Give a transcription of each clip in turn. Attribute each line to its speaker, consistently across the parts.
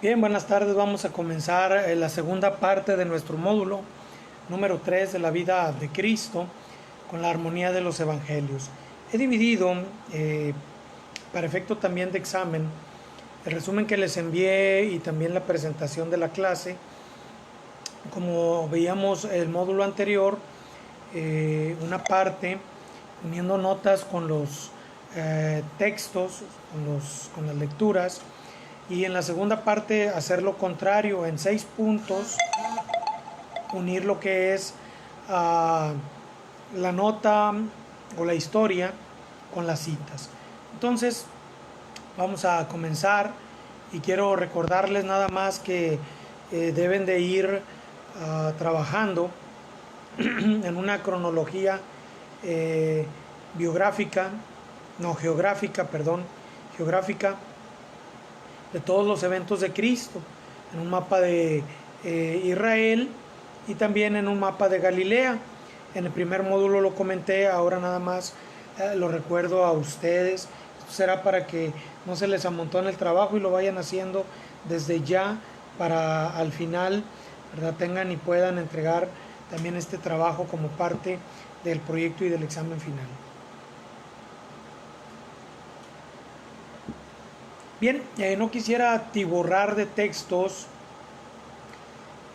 Speaker 1: Bien, buenas tardes. Vamos a comenzar la segunda parte de nuestro módulo número 3 de la vida de Cristo con la armonía de los evangelios. He dividido, para efecto también de examen, el resumen que les envié y también la presentación de la clase. Como veíamos el módulo anterior, una parte uniendo notas con los textos, con las lecturas, y en la segunda parte hacer lo contrario, en 6 puntos, unir lo que es la nota o la historia con las citas. Entonces vamos a comenzar y quiero recordarles nada más que deben de ir trabajando en una cronología geográfica de todos los eventos de Cristo, en un mapa de Israel y también en un mapa de Galilea. En el primer módulo lo comenté, ahora nada más lo recuerdo a ustedes. Esto será para que no se les amontone el trabajo y lo vayan haciendo desde ya para al final, ¿verdad?, tengan y puedan entregar también este trabajo como parte del proyecto y del examen final. Bien, no quisiera atiborrar de textos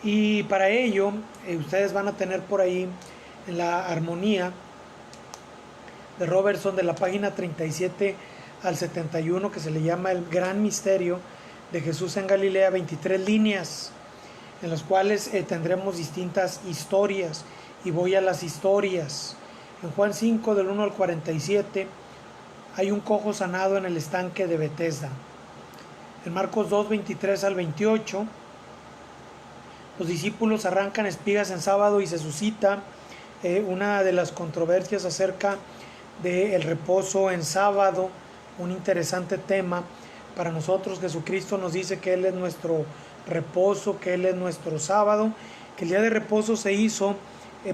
Speaker 1: y para ello ustedes van a tener por ahí en la armonía de Robertson de la página 37 al 71, que se le llama el gran misterio de Jesús en Galilea, 23 líneas en las cuales tendremos distintas historias, y voy a las historias. En Juan 5 del 1 al 47 hay un cojo sanado en el estanque de Betesda. En Marcos 2, 23 al 28, los discípulos arrancan espigas en sábado y se suscita una de las controversias acerca del reposo en sábado, un interesante tema para nosotros. Jesucristo nos dice que Él es nuestro reposo, que Él es nuestro sábado, que el día de reposo se hizo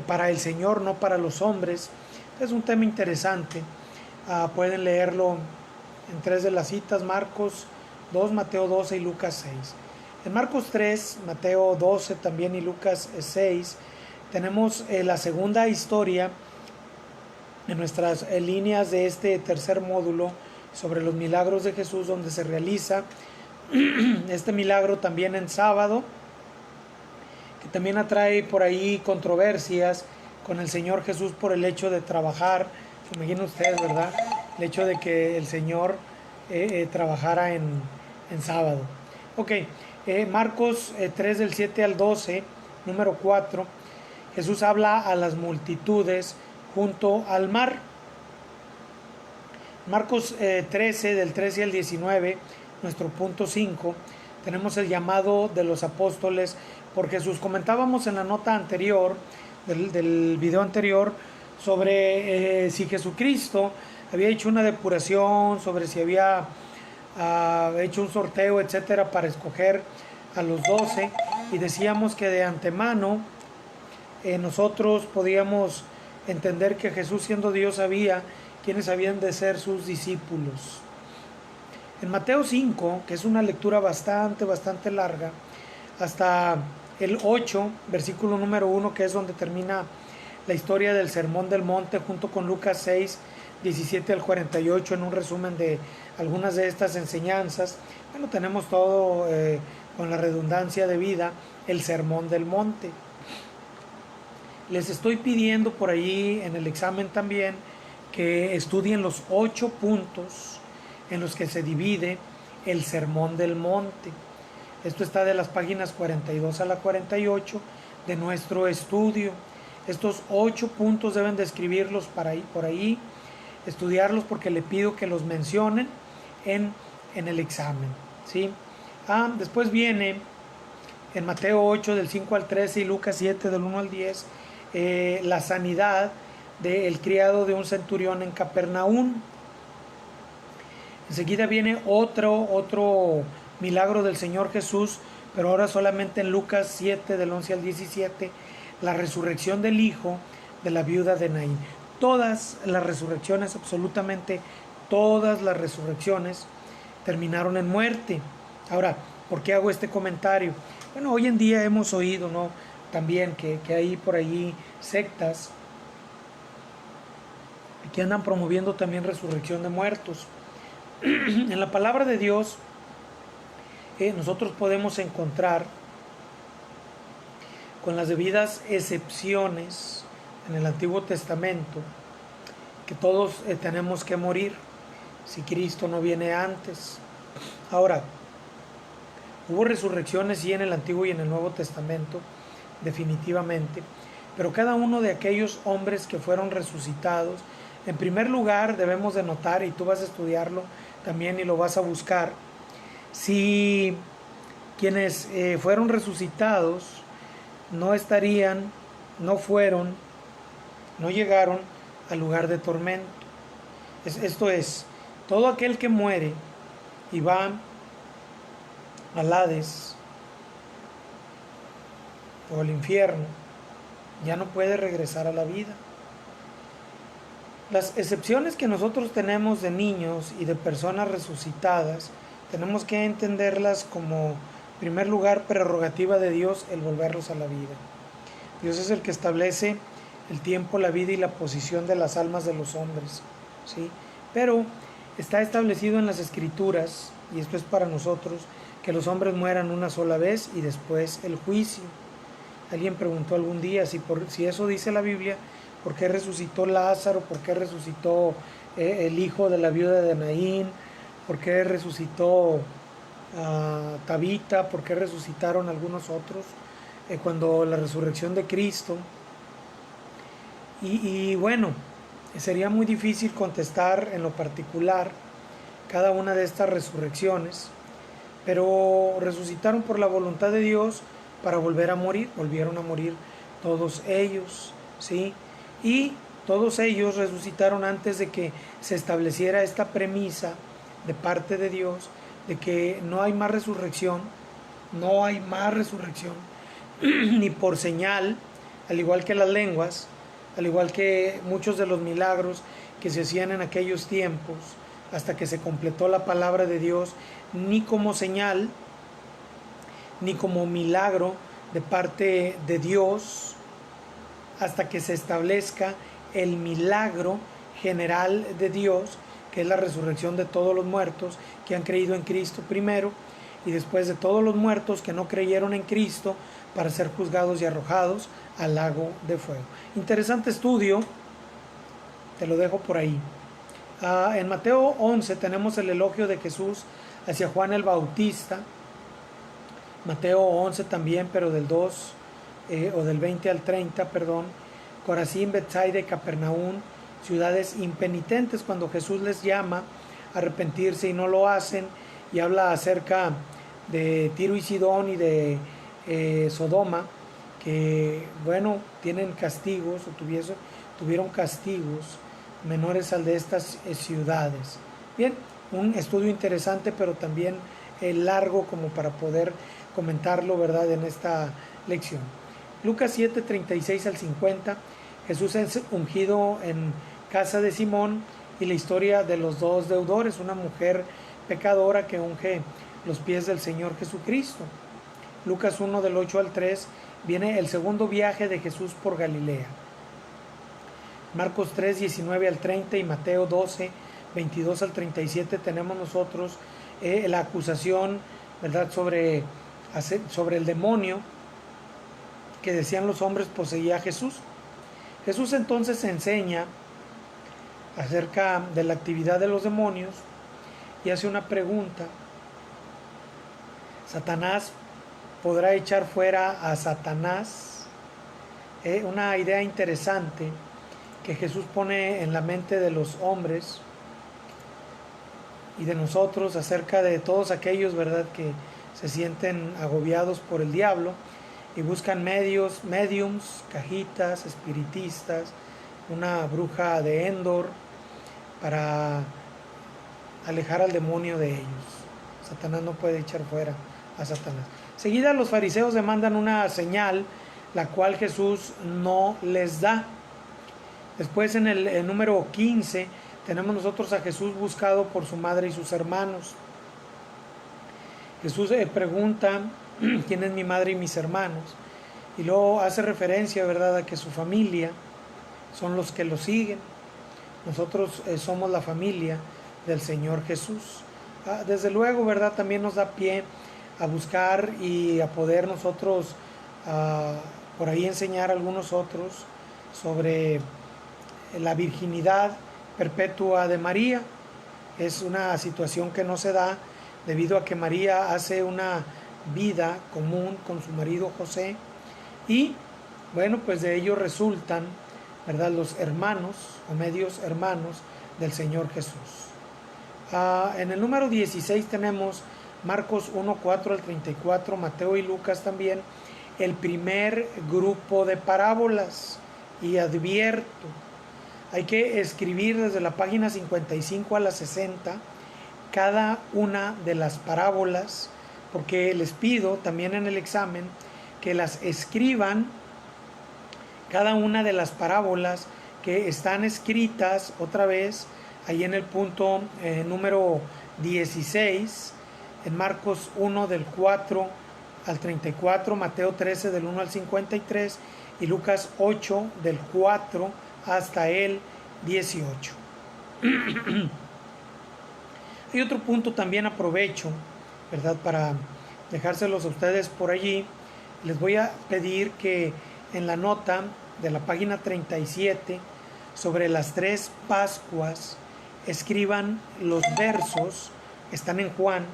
Speaker 1: para el Señor, no para los hombres. Es un tema interesante. Pueden leerlo en 3 de las citas: Marcos 2, Mateo 12 y Lucas 6. En Marcos 3, Mateo 12 también y Lucas 6 tenemos la segunda historia en nuestras líneas de este tercer módulo sobre los milagros de Jesús, donde se realiza este milagro también en sábado, que también atrae por ahí controversias con el Señor Jesús por el hecho de trabajar. Imaginen ustedes, ¿verdad?, el hecho de que el Señor trabajara en sábado. Ok, Marcos 3 del 7 al 12, número 4, Jesús habla a las multitudes junto al mar. Marcos 13 del 13 al 19, nuestro punto 5, tenemos el llamado de los apóstoles por Jesús. Comentábamos en la nota anterior, del video anterior, sobre si Jesucristo había hecho una depuración, sobre si había hecho un sorteo, etcétera, para escoger a los 12, y decíamos que de antemano nosotros podíamos entender que Jesús, siendo Dios, sabía quiénes habían de ser sus discípulos. En Mateo 5, que es una lectura bastante larga, hasta el 8, versículo número 1, que es donde termina la historia del Sermón del Monte, junto con Lucas 6, 17 al 48, en un resumen de algunas de estas enseñanzas. Bueno, tenemos todo, con la redundancia de vida, el Sermón del Monte. Les estoy pidiendo por ahí en el examen también que estudien los 8 puntos en los que se divide el Sermón del Monte. Esto está de las páginas 42 a la 48 de nuestro estudio. Estos 8 puntos deben de escribirlos por ahí, estudiarlos, porque le pido que los mencionen en el examen, ¿sí? Después viene en Mateo 8 del 5 al 13 y Lucas 7 del 1 al 10 la sanidad del criado de un centurión en Capernaum. Enseguida viene otro milagro del Señor Jesús, pero ahora solamente en Lucas 7 del 11 al 17, la resurrección del hijo de la viuda de Naín. Todas las resurrecciones, absolutamente todas las resurrecciones, terminaron en muerte. Ahora, ¿por qué hago este comentario? Bueno, hoy en día hemos oído, ¿no?, también que hay por allí sectas que andan promoviendo también resurrección de muertos. En la palabra de Dios nosotros podemos encontrar, con las debidas excepciones en el Antiguo Testamento, que todos tenemos que morir si Cristo no viene antes. Ahora, hubo resurrecciones sí en el Antiguo y en el Nuevo Testamento, definitivamente, pero cada uno de aquellos hombres que fueron resucitados, en primer lugar debemos de notar, y tú vas a estudiarlo también y lo vas a buscar, si quienes fueron resucitados no estarían, no fueron, no llegaron al lugar de tormento. Esto es, todo aquel que muere y va al Hades o al infierno, ya no puede regresar a la vida. Las excepciones que nosotros tenemos de niños y de personas resucitadas, tenemos que entenderlas como, en primer lugar, prerrogativa de Dios el volverlos a la vida. Dios es el que establece el tiempo, la vida y la posición de las almas de los hombres, ¿sí? Pero está establecido en las Escrituras, y esto es para nosotros, que los hombres mueran una sola vez y después el juicio. Alguien preguntó algún día si eso dice la Biblia, ¿por qué resucitó Lázaro? ¿Por qué resucitó el hijo de la viuda de Naín? ¿Por qué resucitó Tabita? ¿Por qué resucitaron algunos otros? Cuando la resurrección de Cristo. Y bueno, sería muy difícil contestar en lo particular cada una de estas resurrecciones, pero resucitaron por la voluntad de Dios para volver a morir, volvieron a morir todos ellos, ¿sí? Y todos ellos resucitaron antes de que se estableciera esta premisa de parte de Dios de que no hay más resurrección, no hay más resurrección, ni por señal, al igual que las lenguas, al igual que muchos de los milagros que se hacían en aquellos tiempos, hasta que se completó la palabra de Dios, ni como señal, ni como milagro de parte de Dios, hasta que se establezca el milagro general de Dios, que es la resurrección de todos los muertos que han creído en Cristo primero, y después de todos los muertos que no creyeron en Cristo, para ser juzgados y arrojados al lago de fuego. Interesante estudio, te lo dejo por ahí. En Mateo 11 tenemos el elogio de Jesús hacia Juan el Bautista. Mateo 11 también, pero del 2 o del 20 al 30, perdón. Corazín, Betsaida y Capernaum, ciudades impenitentes, cuando Jesús les llama a arrepentirse y no lo hacen, y habla acerca de Tiro y Sidón y de Sodoma, que bueno, tienen castigos o tuvieron castigos menores al de estas ciudades. Bien, un estudio interesante, pero también largo como para poder comentarlo, ¿verdad?, en esta lección. Lucas 7, 36 al 50, Jesús es ungido en casa de Simón, y la historia de los dos deudores, una mujer pecadora que unge los pies del Señor Jesucristo. Lucas 1 del 8 al 3 viene el segundo viaje de Jesús por Galilea. Marcos 3, 19 al 30 y Mateo 12, 22 al 37 tenemos nosotros la acusación, ¿verdad?, sobre el demonio que decían los hombres poseía a Jesús. Jesús entonces enseña acerca de la actividad de los demonios y hace una pregunta: ¿Satanás podrá echar fuera a Satanás? Una idea interesante que Jesús pone en la mente de los hombres y de nosotros acerca de todos aquellos, ¿verdad?, que se sienten agobiados por el diablo y buscan mediums, cajitas, espiritistas, una bruja de Endor para alejar al demonio de ellos. Satanás no puede echar fuera a Satanás. Seguida los fariseos demandan una señal, la cual Jesús no les da. Después en el número 15 tenemos nosotros a Jesús buscado por su madre y sus hermanos. Jesús pregunta quién es mi madre y mis hermanos, y luego hace referencia, ¿verdad?, a que su familia son los que lo siguen. Nosotros somos la familia del Señor Jesús. Desde luego, ¿verdad?, también nos da pie a buscar y a poder nosotros por ahí enseñar a algunos otros sobre la virginidad perpetua de María. Es una situación que no se da debido a que María hace una vida común con su marido José, y bueno, pues de ello resultan, ¿verdad?, los hermanos o medios hermanos del Señor Jesús. En el número 16 tenemos Marcos 1:4 al 34, Mateo y Lucas también, el primer grupo de parábolas. Y advierto, hay que escribir desde la página 55 a la 60 cada una de las parábolas, porque les pido también en el examen que las escriban, cada una de las parábolas que están escritas otra vez ahí en el punto número 16, en Marcos 1 del 4 al 34, Mateo 13 del 1 al 53 y Lucas 8 del 4 hasta el 18. Hay otro punto también, aprovecho, ¿verdad?, para dejárselos a ustedes por allí. Les voy a pedir que en la nota de la página 37 sobre las 3 Pascuas escriban los versos, están en Juan,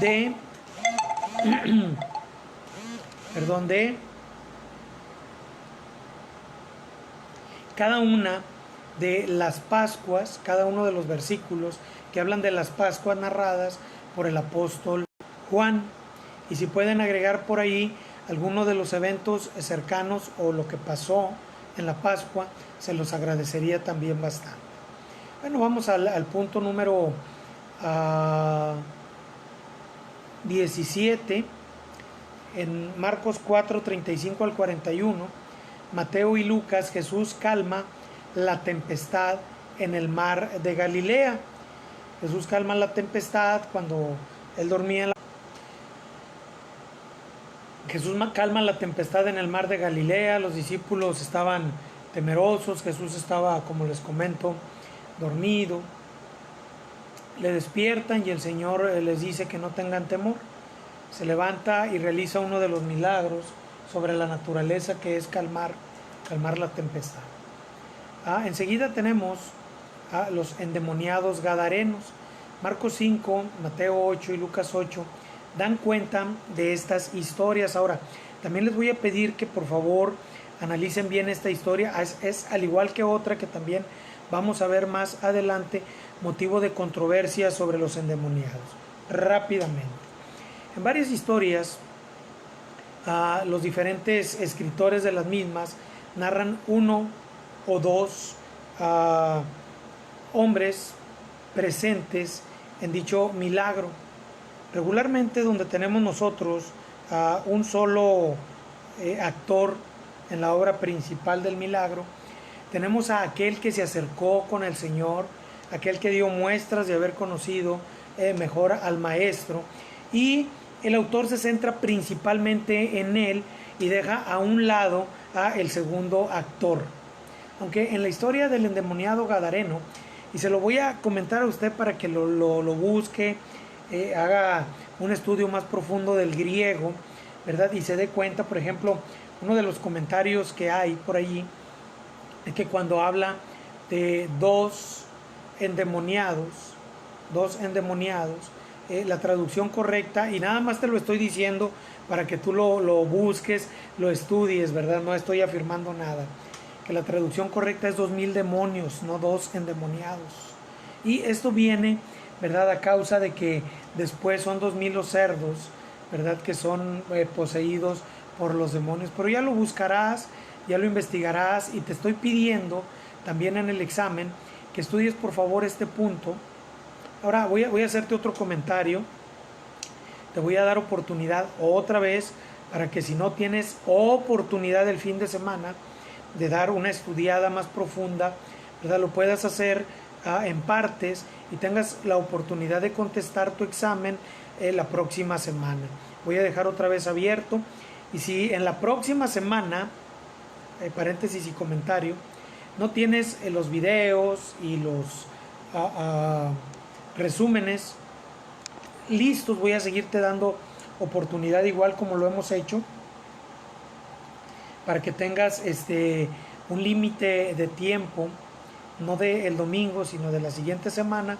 Speaker 1: de cada una de las Pascuas, cada uno de los versículos que hablan de las Pascuas narradas por el apóstol Juan. Y si pueden agregar por ahí algunos de los eventos cercanos o lo que pasó en la Pascua, se los agradecería también bastante. Bueno, vamos al punto número 17. En Marcos 4, 35 al 41, Mateo y Lucas, Jesús calma la tempestad en el mar de Galilea. Jesús calma la tempestad cuando él dormía en la... Jesús calma la tempestad en el mar de Galilea. Los discípulos estaban temerosos. Jesús estaba, como les comento, dormido. Le despiertan y el Señor les dice que no tengan temor. Se levanta y realiza uno de los milagros sobre la naturaleza, que es calmar la tempestad. Enseguida tenemos a los endemoniados gadarenos. Marcos 5, Mateo 8 y Lucas 8 dan cuenta de estas historias. Ahora, también les voy a pedir que por favor analicen bien esta historia. Es al igual que otra que también vamos a ver más adelante, motivo de controversia sobre los endemoniados. Rápidamente. En varias historias, los diferentes escritores de las mismas narran uno o dos hombres presentes en dicho milagro. Regularmente donde tenemos nosotros un solo actor en la obra principal del milagro, tenemos a aquel que se acercó con el Señor, aquel que dio muestras de haber conocido mejor al Maestro, y el autor se centra principalmente en él y deja a un lado a el segundo actor. Aunque en la historia del endemoniado gadareno, y se lo voy a comentar a usted para que lo busque, haga un estudio más profundo del griego, ¿verdad? Y se dé cuenta, por ejemplo, uno de los comentarios que hay por allí es que cuando habla de dos endemoniados, la traducción correcta, y nada más te lo estoy diciendo para que tú lo busques, lo estudies, ¿verdad? No estoy afirmando nada. Que la traducción correcta es 2000 demonios, no 2 endemoniados. Y esto viene, ¿verdad?, a causa de que después son 2000 los cerdos, ¿verdad?, que son poseídos por los demonios. Pero ya lo buscarás, ya lo investigarás, y te estoy pidiendo también en el examen que estudies por favor este punto. Ahora voy a hacerte otro comentario. Te voy a dar oportunidad otra vez para que si no tienes oportunidad el fin de semana de dar una estudiada más profunda, ¿verdad?, lo puedas hacer en partes y tengas la oportunidad de contestar tu examen la próxima semana. Voy a dejar otra vez abierto, y si en la próxima semana, paréntesis y comentario, no tienes los videos y los resúmenes listos, voy a seguirte dando oportunidad, igual como lo hemos hecho, para que tengas un límite de tiempo, no del domingo, sino de la siguiente semana,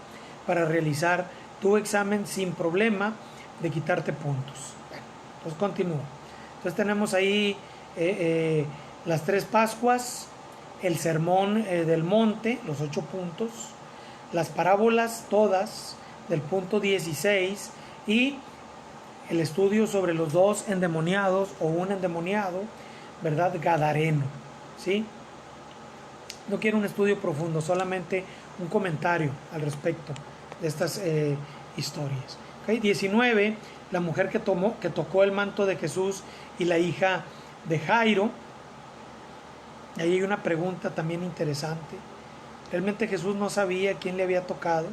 Speaker 1: para realizar tu examen sin problema de quitarte puntos. Bueno, entonces continúo. Entonces tenemos ahí las 3 Pascuas, el sermón del monte, los 8 puntos, las parábolas todas del punto 16, y el estudio sobre los 2 endemoniados o un endemoniado, ¿verdad? Gadareno, ¿sí? No quiero un estudio profundo, solamente un comentario al respecto de estas historias. ¿Okay? 19, la mujer que tocó el manto de Jesús y la hija de Jairo. Ahí hay una pregunta también interesante. ¿Realmente Jesús no sabía quién le había tocado?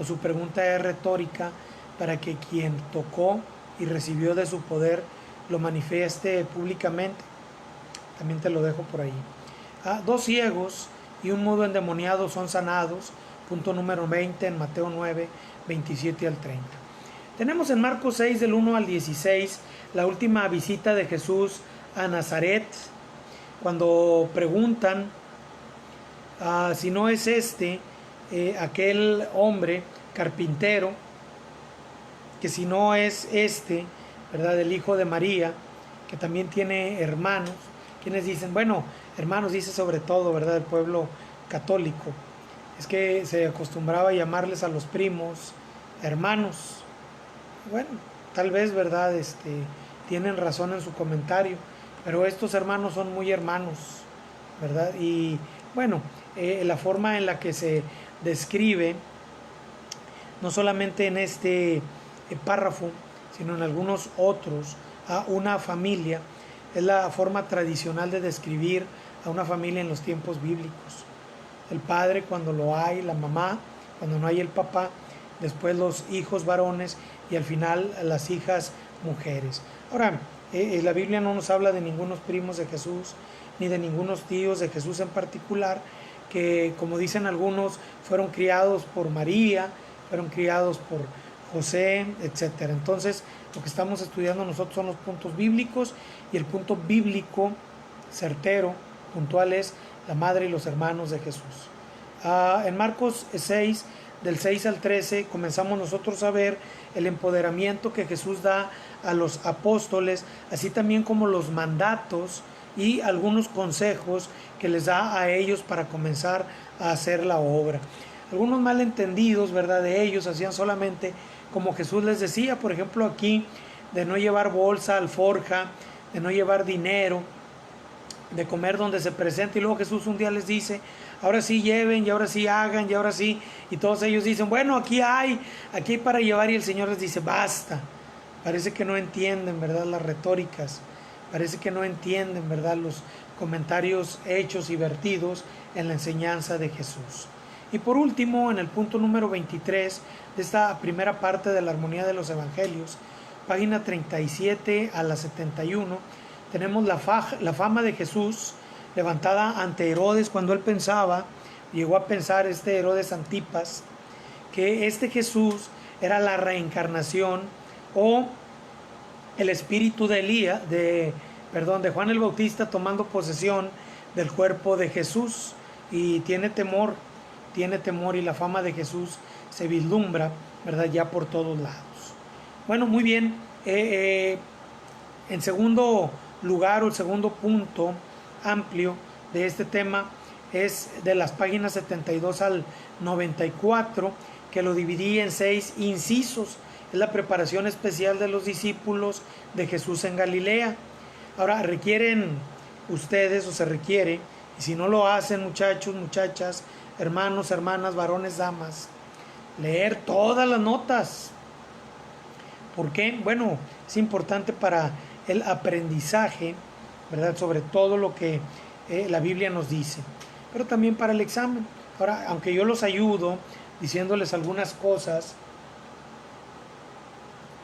Speaker 1: ¿O su pregunta es retórica para que quien tocó y recibió de su poder lo manifieste públicamente? También te lo dejo por ahí. 2 ciegos y un mudo endemoniado son sanados. Punto número 20 en Mateo 9, 27 al 30. Tenemos en Marcos 6 del 1 al 16 la última visita de Jesús a Nazaret, cuando preguntan si no es aquel hombre carpintero, que si no es ¿verdad? El hijo de María, que también tiene hermanos, quienes dicen, bueno, hermanos dice sobre todo, ¿verdad? El pueblo católico, es que se acostumbraba a llamarles a los primos hermanos. Bueno, tal vez, ¿verdad? Tienen razón en su comentario, pero estos hermanos son muy hermanos, ¿verdad? Y bueno, la forma en la que se describe, no solamente en este párrafo, sino en algunos otros, a una familia, es la forma tradicional de describir a una familia en los tiempos bíblicos. El padre cuando lo hay, la mamá cuando no hay el papá, después los hijos varones y al final las hijas mujeres. Ahora, la Biblia no nos habla de ningunos primos de Jesús, ni de ningunos tíos de Jesús en particular, que como dicen algunos, fueron criados por María, fueron criados por José, etc. Entonces, lo que estamos estudiando nosotros son los puntos bíblicos, y el punto bíblico certero, puntual, es la madre y los hermanos de Jesús. En Marcos 6, del 6 al 13, comenzamos nosotros a ver el empoderamiento que Jesús da a los apóstoles, así también como los mandatos y algunos consejos que les da a ellos para comenzar a hacer la obra. Algunos malentendidos, ¿verdad?, de ellos hacían solamente como Jesús les decía, por ejemplo aquí, de no llevar bolsa, alforja, de no llevar dinero, de comer donde se presente, y luego Jesús un día les dice, ahora sí lleven, y ahora sí hagan, y ahora sí, y todos ellos dicen, bueno, aquí hay para llevar, y el Señor les dice, basta. Parece que no entienden, ¿verdad?, las retóricas, parece que no entienden, ¿verdad?, los comentarios hechos y vertidos en la enseñanza de Jesús. Y por último, en el punto número 23 de esta primera parte de la Armonía de los Evangelios, página 37 a la 71, tenemos la fama de Jesús levantada ante Herodes, cuando él llegó a pensar Herodes Antipas, que Jesús era la reencarnación o el espíritu de Juan el Bautista tomando posesión del cuerpo de Jesús, y tiene temor, y la fama de Jesús se vislumbra, ¿verdad?, ya por todos lados. Bueno, muy bien. En segundo lugar, o el segundo punto amplio de este tema, es de las páginas 72 al 94, que lo dividí en 6 incisos. Es la preparación especial de los discípulos de Jesús en Galilea. Ahora, se requiere, y si no lo hacen, muchachos, muchachas, hermanos, hermanas, varones, damas, leer todas las notas. ¿Por qué? Bueno, es importante para el aprendizaje, ¿verdad?, sobre todo lo que la Biblia nos dice, pero también para el examen. Ahora, aunque yo los ayudo diciéndoles algunas cosas,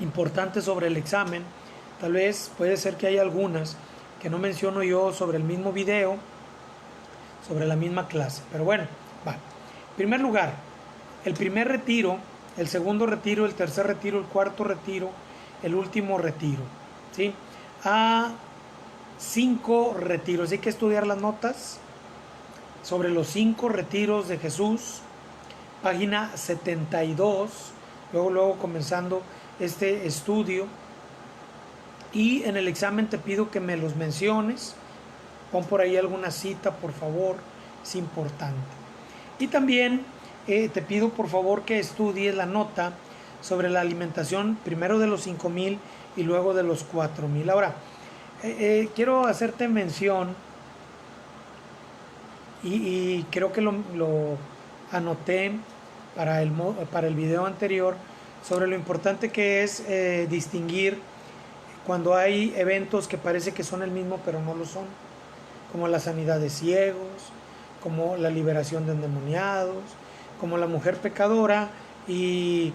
Speaker 1: importantes sobre el examen. Tal vez puede ser que haya algunas que no menciono yo sobre el mismo video, sobre la misma clase. Pero bueno, va. En primer lugar, el primer retiro, el segundo retiro, el tercer retiro, el cuarto retiro, el último retiro, ¿sí? A 5 retiros. Hay que estudiar las notas sobre los 5 retiros de Jesús, página 72, luego comenzando este estudio. Y en el examen te pido que me los menciones, pon por ahí alguna cita, por favor, es importante. Y también te pido por favor que estudies la nota sobre la alimentación, primero de los 5,000 y luego de los 4,000. Ahora, quiero hacerte mención, y creo que lo anoté para el video anterior, sobre lo importante que es distinguir cuando hay eventos que parece que son el mismo pero no lo son, como la sanidad de ciegos, como la liberación de endemoniados, como la mujer pecadora y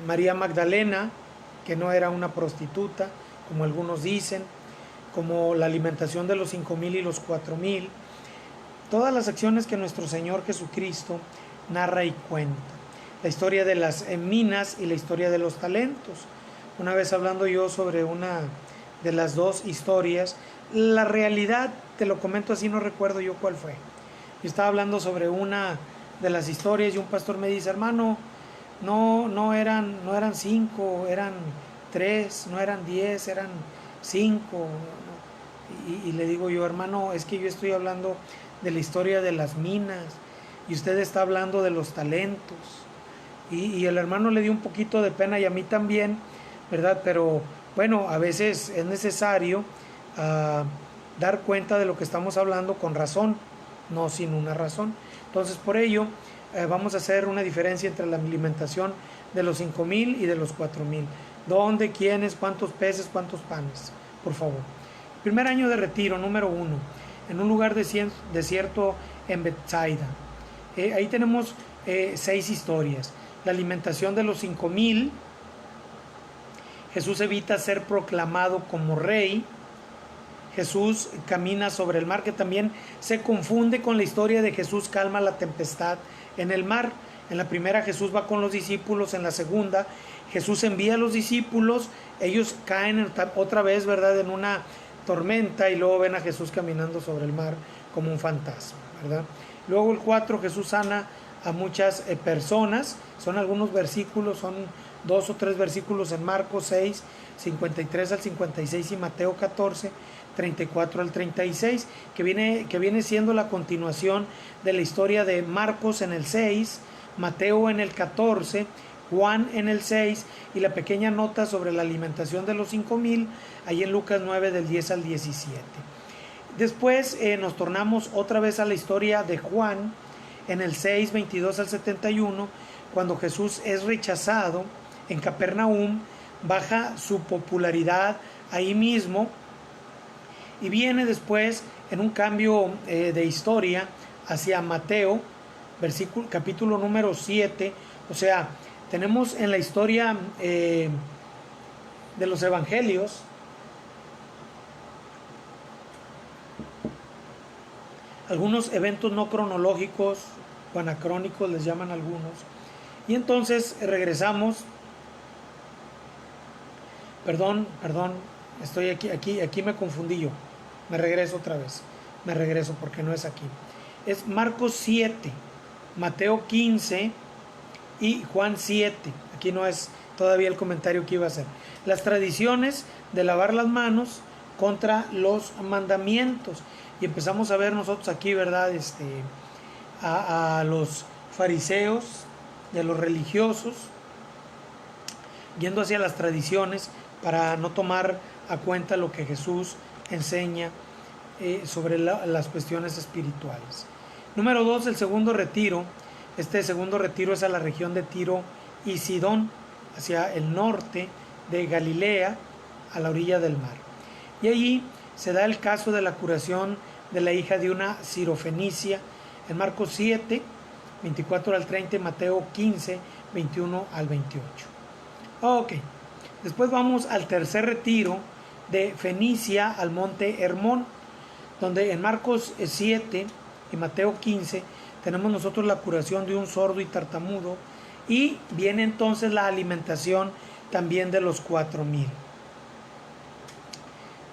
Speaker 1: María Magdalena, que no era una prostituta, como algunos dicen, como la alimentación de los 5,000 y los 4,000, todas las acciones que nuestro Señor Jesucristo narra y cuenta. La historia de las minas y la historia de los talentos. Una vez hablando yo sobre una de las dos historias, la realidad, te lo comento así, no recuerdo yo cuál fue. Yo estaba hablando sobre una de las historias y un pastor me dice, hermano, no eran 5, eran 3, no eran 10, eran 5. Y le digo yo, hermano, es que yo estoy hablando de la historia de las minas y usted está hablando de los talentos. Y el hermano le dio un poquito de pena y a mí también, ¿verdad? Pero bueno, a veces es necesario dar cuenta de lo que estamos hablando con razón, no sin una razón. Entonces, por ello, vamos a hacer una diferencia entre la alimentación de los 5,000 y de los 4,000. ¿Dónde, quiénes, cuántos peces, cuántos panes? Por favor. Primer año de retiro, número 1, en un lugar desierto en Bethsaida. Ahí tenemos 6 historias. La alimentación de los 5,000. Jesús evita ser proclamado como rey. Jesús camina sobre el mar, que también se confunde con la historia de Jesús calma la tempestad en el mar. En la primera Jesús va con los discípulos, en la segunda Jesús envía a los discípulos, ellos caen otra vez, ¿verdad?, en una tormenta y luego ven a Jesús caminando sobre el mar como un fantasma, ¿verdad? Luego el 4, Jesús sana a muchas personas, son algunos versículos, son 2 o 3 versículos en Marcos 6, 53 al 56 y Mateo 14, 34 al 36, que viene siendo la continuación de la historia de Marcos en el 6, Mateo en el 14, Juan en el 6 y la pequeña nota sobre la alimentación de los 5,000 ahí en Lucas 9 del 10 al 17. Después nos tornamos otra vez a la historia de Juan en el 6, 22 al 71, cuando Jesús es rechazado en Capernaum, baja su popularidad ahí mismo y viene después en un cambio de historia hacia Mateo, capítulo número 7, o sea, tenemos en la historia de los evangelios algunos eventos no cronológicos o anacrónicos les llaman algunos, y entonces regresamos, perdón, estoy aquí me confundí yo, me regreso otra vez, porque no es aquí, es Marcos 7, Mateo 15 y Juan 7, aquí no es todavía el comentario que iba a hacer, las tradiciones de lavar las manos contra los mandamientos, y empezamos a ver nosotros aquí, ¿verdad?, a los fariseos y a los religiosos yendo hacia las tradiciones para no tomar a cuenta lo que Jesús enseña sobre las cuestiones espirituales. Número 2, el segundo retiro. Este segundo retiro es a la región de Tiro y Sidón, hacia el norte de Galilea, a la orilla del mar. Y allí se da el caso de la curación de la hija de una sirofenicia en Marcos 7, 24 al 30, Mateo 15, 21 al 28. Ok, Después vamos al tercer retiro de Fenicia al monte Hermón, donde en Marcos 7 y Mateo 15 tenemos nosotros la curación de un sordo y tartamudo, y viene entonces la alimentación también de los 4,000.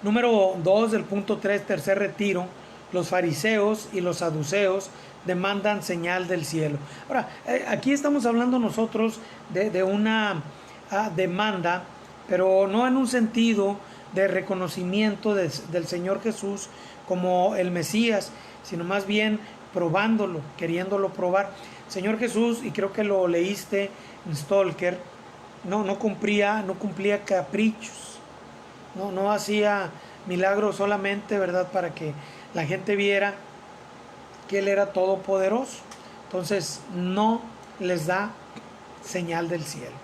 Speaker 1: Número 2 del punto 3, tercer retiro, los fariseos y los saduceos demandan señal del cielo. Ahora, aquí estamos hablando nosotros de una demanda, pero no en un sentido de reconocimiento del Señor Jesús como el Mesías, sino más bien probándolo, queriéndolo probar. Señor Jesús, y creo que lo leíste en Stalker, no cumplía caprichos, no hacía milagros solamente, ¿verdad?, para que la gente viera que Él era todopoderoso. Entonces no les da señal del cielo.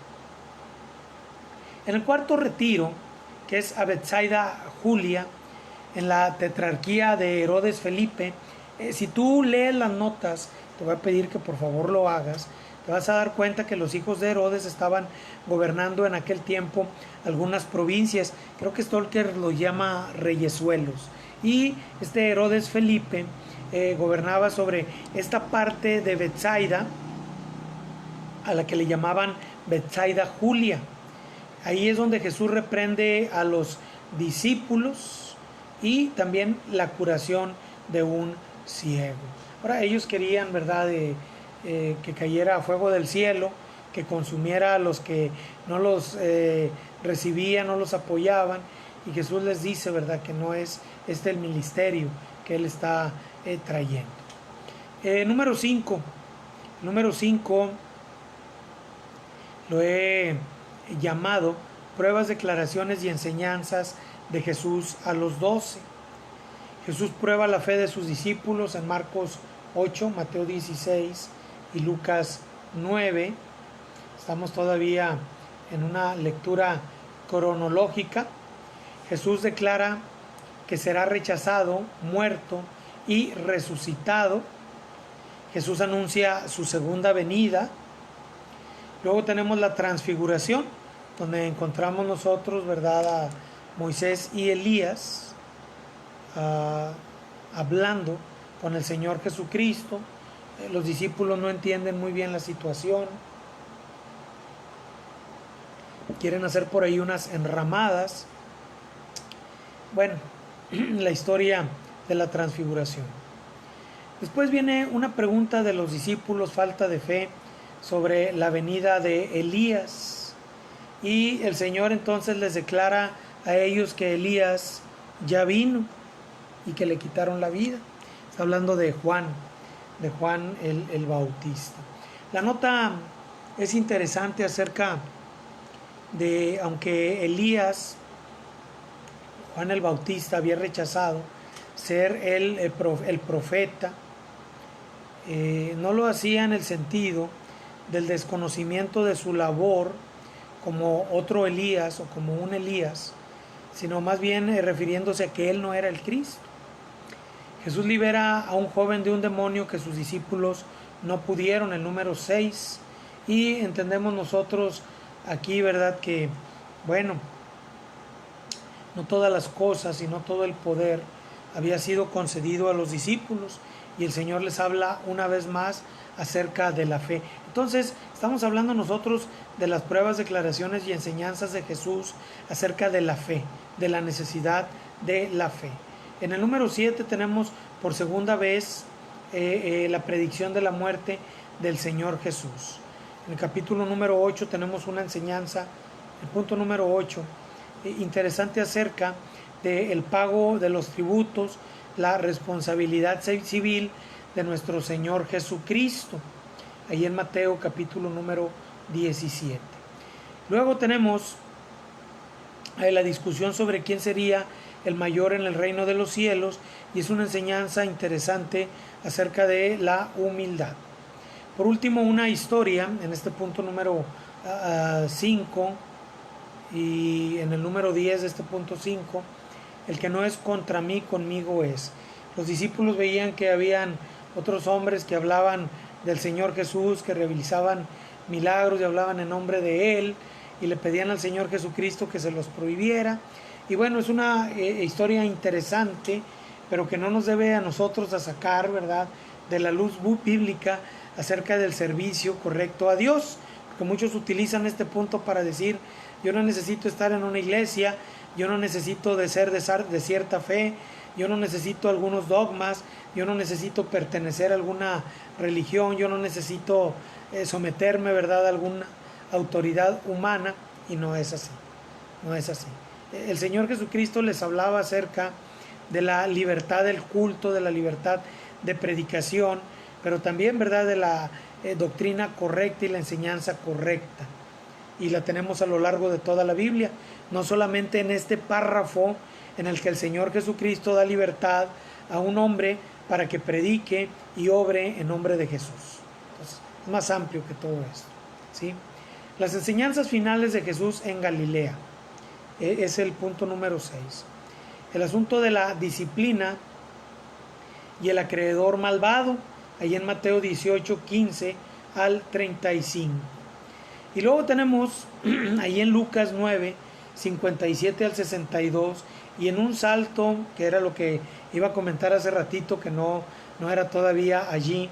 Speaker 1: En el cuarto retiro, que es a Betsaida Julia, en la tetrarquía de Herodes Felipe, si tú lees las notas, te voy a pedir que por favor lo hagas, te vas a dar cuenta que los hijos de Herodes estaban gobernando en aquel tiempo algunas provincias. Creo que Stalker lo llama reyesuelos. Y este Herodes Felipe gobernaba sobre esta parte de Betsaida, a la que le llamaban Betsaida Julia. Ahí es donde Jesús reprende a los discípulos y también la curación de un ciego. Ahora ellos querían, ¿verdad?, que cayera fuego del cielo, que consumiera a los que no los recibían, no los apoyaban, y Jesús les dice, ¿verdad?, que no es este el ministerio que Él está trayendo. Número 5 lo he llamado pruebas, declaraciones y enseñanzas de Jesús a los 12. Jesús prueba la fe de sus discípulos en Marcos 8, Mateo 16 y Lucas 9. Estamos todavía en una lectura cronológica. Jesús declara que será rechazado, muerto y resucitado. Jesús anuncia su segunda venida. Luego tenemos la transfiguración, donde encontramos nosotros, ¿verdad?, a Moisés y Elías hablando con el Señor Jesucristo. Los discípulos no entienden muy bien la situación. Quieren hacer por ahí unas enramadas. Bueno, la historia de la transfiguración. Después viene una pregunta de los discípulos, falta de fe, sobre la venida de Elías. Y el Señor entonces les declara a ellos que Elías ya vino y que le quitaron la vida. Está hablando de Juan el Bautista. La nota es interesante acerca de, aunque Elías, Juan el Bautista, había rechazado ser el profeta, no lo hacía en el sentido del desconocimiento de su labor como otro Elías o como un Elías, sino más bien refiriéndose a que él no era el Cristo. Jesús libera a un joven de un demonio que sus discípulos no pudieron, el número 6, y entendemos nosotros aquí, ¿verdad?, que, bueno, no todas las cosas y no todo el poder había sido concedido a los discípulos, y el Señor les habla una vez más acerca de la fe. Entonces, estamos hablando nosotros de las pruebas, declaraciones y enseñanzas de Jesús acerca de la fe, de la necesidad de la fe. En el número 7 tenemos por segunda vez la predicción de la muerte del Señor Jesús. En el capítulo número 8 tenemos una enseñanza, el punto número 8, interesante acerca del pago de los tributos, la responsabilidad civil de nuestro Señor Jesucristo, ahí en Mateo capítulo número 17. Luego tenemos la discusión sobre quién sería el mayor en el reino de los cielos, y es una enseñanza interesante acerca de la humildad. Por último, una historia en este punto número 5 y en el número 10 de este punto 5, el que no es contra mí, conmigo es. Los discípulos veían que habían otros hombres que hablaban del Señor Jesús, que realizaban milagros y hablaban en nombre de Él, y le pedían al Señor Jesucristo que se los prohibiera. Y bueno, es una historia interesante, pero que no nos debe a nosotros a sacar, ¿verdad?, de la luz bíblica acerca del servicio correcto a Dios, porque muchos utilizan este punto para decir: yo no necesito estar en una iglesia, yo no necesito de ser de cierta fe, yo no necesito algunos dogmas, yo no necesito pertenecer a alguna religión, yo no necesito someterme, ¿verdad?, a alguna autoridad humana. Y no es así, no es así. El Señor Jesucristo les hablaba acerca de la libertad del culto, de la libertad de predicación, pero también, ¿verdad?, de la doctrina correcta y la enseñanza correcta. Y la tenemos a lo largo de toda la Biblia, no solamente en este párrafo en el que el Señor Jesucristo da libertad a un hombre para que predique y obre en nombre de Jesús. Entonces, es más amplio que todo esto, ¿sí? Las enseñanzas finales de Jesús en Galilea, es el punto número 6. El asunto de la disciplina y el acreedor malvado, ahí en Mateo 18, 15 al 35. Y luego tenemos ahí en Lucas 9, 57 al 62, y en un salto, que era lo que iba a comentar hace ratito, que no era todavía allí,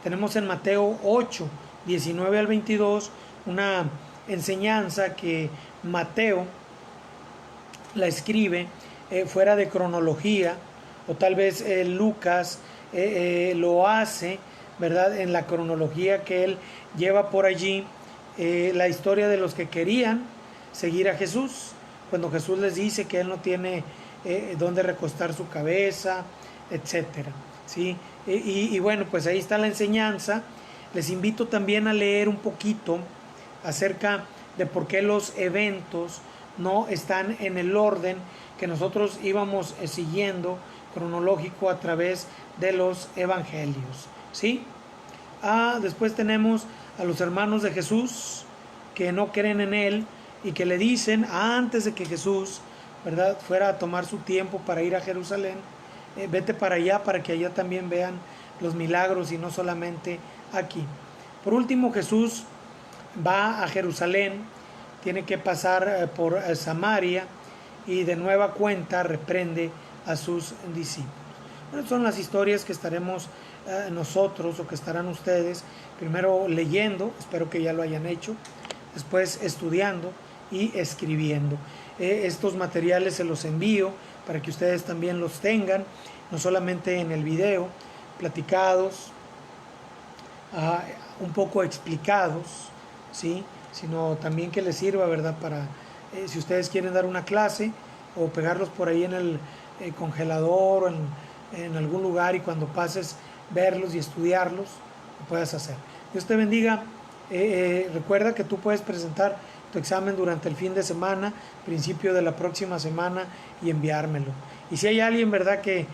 Speaker 1: tenemos en Mateo 8, 19 al 22, una enseñanza que Mateo la escribe fuera de cronología, o tal vez Lucas lo hace, ¿verdad?, en la cronología que él lleva por allí, la historia de los que querían seguir a Jesús, cuando Jesús les dice que él no tiene dónde recostar su cabeza, etcétera, ¿sí? Y bueno, pues ahí está la enseñanza. Les invito también a leer un poquito acerca de por qué los eventos no están en el orden que nosotros íbamos siguiendo cronológico a través de los evangelios, ¿sí? Después tenemos a los hermanos de Jesús que no creen en él y que le dicen, antes de que Jesús, ¿verdad?, fuera a tomar su tiempo para ir a Jerusalén, vete para allá para que allá también vean los milagros y no solamente aquí. Por último, Jesús va a Jerusalén, tiene que pasar por Samaria y de nueva cuenta reprende a sus discípulos. Bueno, son las historias que estaremos nosotros, o que estarán ustedes, primero leyendo, espero que ya lo hayan hecho, después estudiando y escribiendo. Estos materiales se los envío para que ustedes también los tengan, no solamente en el video, platicados, un poco explicados, ¿sí?, sino también que les sirva, ¿verdad?, para si ustedes quieren dar una clase o pegarlos por ahí en el congelador o en algún lugar, y cuando pases verlos y estudiarlos, lo puedas hacer. Dios te bendiga. Recuerda que tú puedes presentar tu examen durante el fin de semana, principio de la próxima semana, y enviármelo. Y si hay alguien, ¿verdad?, que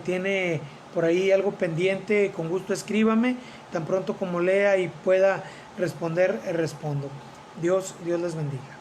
Speaker 1: tiene por ahí algo pendiente, con gusto escríbame, tan pronto como lea y pueda responder, respondo. Dios les bendiga.